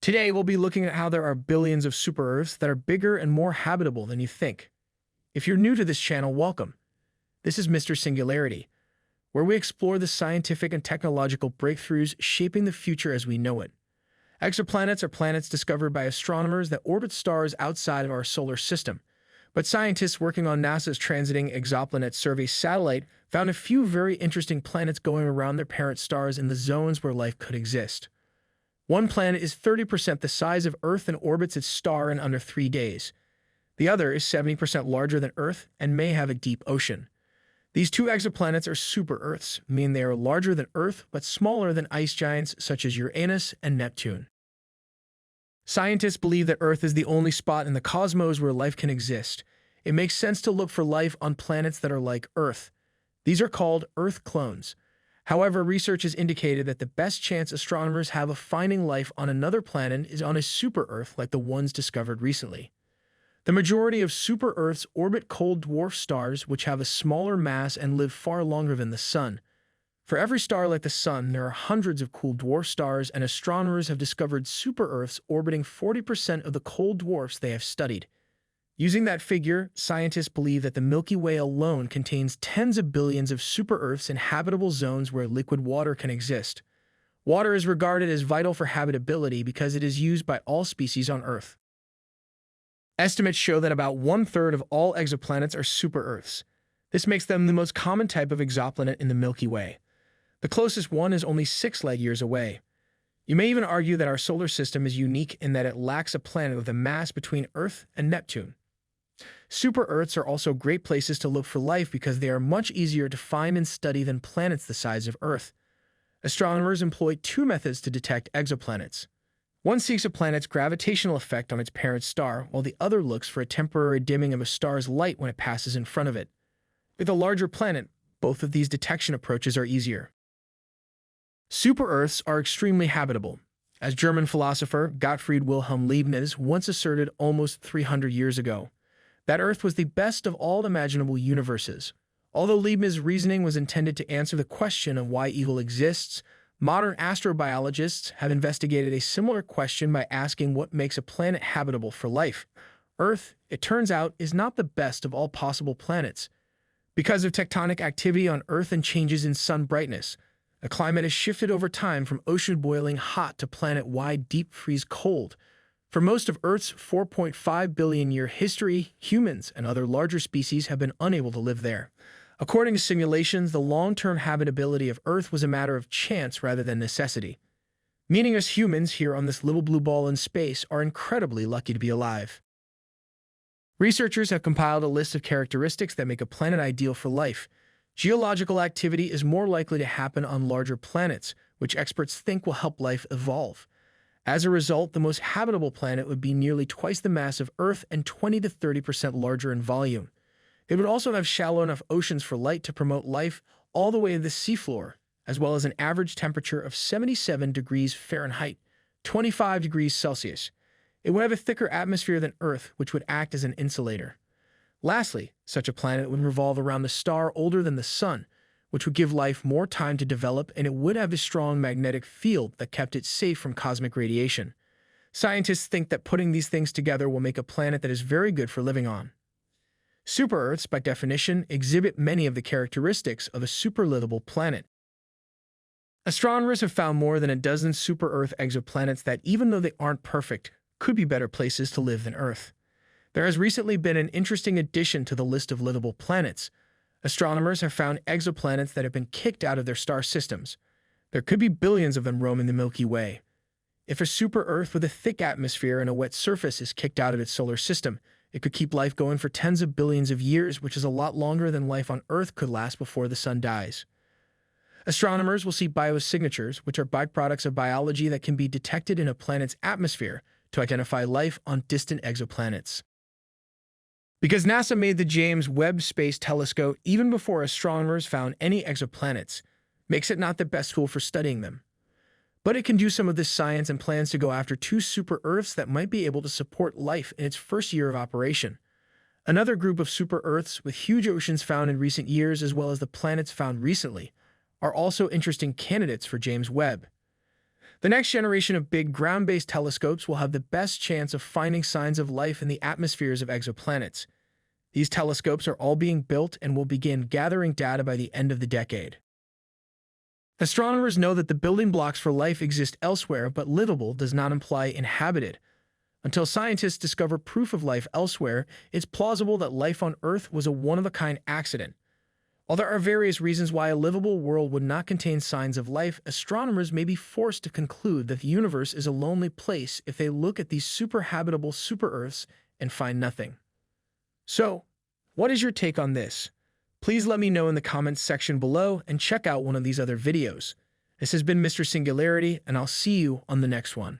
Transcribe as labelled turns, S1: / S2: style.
S1: Today, we'll be looking at how there are billions of super-Earths that are bigger and more habitable than you think. If you're new to this channel, welcome. This is Mr. Singularity, where we explore the scientific and technological breakthroughs shaping the future as we know it. Exoplanets are planets discovered by astronomers that orbit stars outside of our solar system. But scientists working on NASA's Transiting Exoplanet Survey satellite found a few very interesting planets going around their parent stars in the zones where life could exist. One planet is 30% the size of Earth and orbits its star in under 3 days. The other is 70% larger than Earth and may have a deep ocean. These two exoplanets are super-Earths, meaning they are larger than Earth but smaller than ice giants such as Uranus and Neptune. Scientists believe that Earth is the only spot in the cosmos where life can exist. It makes sense to look for life on planets that are like Earth. These are called Earth clones. However, research has indicated that the best chance astronomers have of finding life on another planet is on a super-Earth like the ones discovered recently. The majority of super-Earths orbit cold dwarf stars, which have a smaller mass and live far longer than the Sun. For every star like the Sun, there are hundreds of cool dwarf stars, and astronomers have discovered super-Earths orbiting 40% of the cold dwarfs they have studied. Using that figure, scientists believe that the Milky Way alone contains tens of billions of super-Earths in habitable zones where liquid water can exist. Water is regarded as vital for habitability because it is used by all species on Earth. Estimates show that about 1/3 of all exoplanets are super-Earths. This makes them the most common type of exoplanet in the Milky Way. The closest one is only 6 light years away. You may even argue that our solar system is unique in that it lacks a planet with a mass between Earth and Neptune. Super-Earths are also great places to look for life because they are much easier to find and study than planets the size of Earth. Astronomers employ 2 methods to detect exoplanets. One seeks a planet's gravitational effect on its parent star, while the other looks for a temporary dimming of a star's light when it passes in front of it. With a larger planet, both of these detection approaches are easier. Super-Earths are extremely habitable. As German philosopher Gottfried Wilhelm Leibniz once asserted almost 300 years ago, that Earth was the best of all imaginable universes. Although Leibniz's reasoning was intended to answer the question of why evil exists, modern astrobiologists have investigated a similar question by asking what makes a planet habitable for life. Earth, it turns out, is not the best of all possible planets. Because of tectonic activity on Earth and changes in sun brightness, the climate has shifted over time from ocean boiling hot to planet-wide deep freeze cold. For most of Earth's 4.5 billion year history, humans and other larger species have been unable to live there. According to simulations, the long-term habitability of Earth was a matter of chance rather than necessity. Meaning us humans here on this little blue ball in space are incredibly lucky to be alive. Researchers have compiled a list of characteristics that make a planet ideal for life. Geological activity is more likely to happen on larger planets, which experts think will help life evolve. As a result, the most habitable planet would be nearly twice the mass of Earth and 20 to 30% larger in volume. It would also have shallow enough oceans for light to promote life all the way to the seafloor, as well as an average temperature of 77 degrees Fahrenheit, 25 degrees Celsius. It would have a thicker atmosphere than Earth, which would act as an insulator. Lastly, such a planet would revolve around the star older than the Sun, which would give life more time to develop, and it would have a strong magnetic field that kept it safe from cosmic radiation. Scientists think that putting these things together will make a planet that is very good for living on. Super-Earths, by definition, exhibit many of the characteristics of a super-livable planet. Astronomers have found more than a dozen super-Earth exoplanets that, even though they aren't perfect, could be better places to live than Earth. There has recently been an interesting addition to the list of livable planets. Astronomers have found exoplanets that have been kicked out of their star systems. There could be billions of them roaming the Milky Way. If a super-Earth with a thick atmosphere and a wet surface is kicked out of its solar system, it could keep life going for tens of billions of years, which is a lot longer than life on Earth could last before the Sun dies. Astronomers will see biosignatures, which are byproducts of biology that can be detected in a planet's atmosphere, to identify life on distant exoplanets. Because NASA made the James Webb Space Telescope even before astronomers found any exoplanets, makes it not the best tool for studying them. But it can do some of this science and plans to go after 2 super-Earths that might be able to support life in its first year of operation. Another group of super-Earths with huge oceans found in recent years, as well as the planets found recently, are also interesting candidates for James Webb. The next generation of big ground-based telescopes will have the best chance of finding signs of life in the atmospheres of exoplanets. These telescopes are all being built and will begin gathering data by the end of the decade. Astronomers know that the building blocks for life exist elsewhere, but livable does not imply inhabited. Until scientists discover proof of life elsewhere, it's plausible that life on Earth was a one-of-a-kind accident. While there are various reasons why a livable world would not contain signs of life, astronomers may be forced to conclude that the universe is a lonely place if they look at these super-habitable super-Earths and find nothing. So, what is your take on this? Please let me know in the comments section below and check out one of these other videos. This has been Mr. Singularity, and I'll see you on the next one.